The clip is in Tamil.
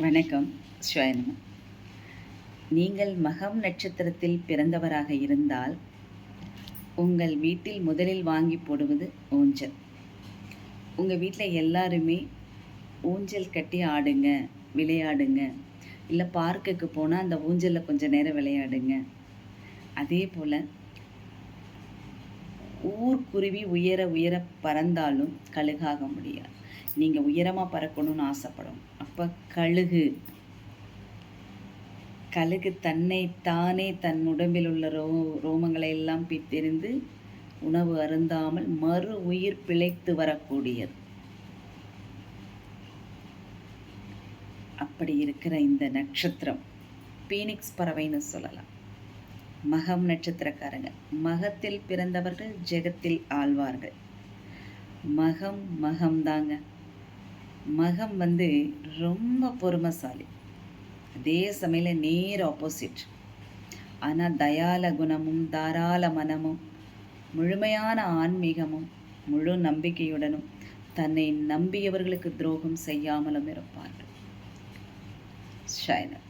வணக்கம். ஸ்வயனம். நீங்கள் மகம் நட்சத்திரத்தில் பிறந்தவராக இருந்தால் உங்கள் வீட்டில் முதலில் வாங்கி போடுவது ஊஞ்சல். உங்கள் வீட்டில் எல்லாருமே ஊஞ்சல் கட்டி ஆடுங்க, விளையாடுங்க. இல்லை பார்க்குக்கு போனால் அந்த ஊஞ்சலில் கொஞ்சம் நேரம் விளையாடுங்க. அதே போல் ஊர்க்குருவி உயர உயர பறந்தாலும் கழுகாக முடியாது. நீங்கள் உயரமாக பறக்கணும்னு ஆசைப்படும். அப்போ கழுகு தன்னை தானே தன் உடம்பில் உள்ள ரோமங்களை எல்லாம் பித்தெறிந்து உணவு அருந்தாமல் மறு உயிர் பிழைத்து வரக்கூடியது. அப்படி இருக்கிற இந்த நட்சத்திரம் பீனிக்ஸ் பறவைன்னு சொல்லலாம். மகம் நட்சத்திரக்காரங்க. மகத்தில் பிறந்தவர்கள் ஜெகத்தில் ஆழ்வார்கள். மகம்தாங்க. மகம் ரொம்ப பொறுமைசாலி. அதே சமயம் நேர் ஆப்போசிட். ஆனால் தயால குணமும் தாராள மனமும் முழுமையான ஆன்மீகமும் முழு நம்பிக்கையுடனும் தன்னை நம்பியவர்களுக்கு துரோகம் செய்யாமலும் இருப்பார்கள். ஷைனர்.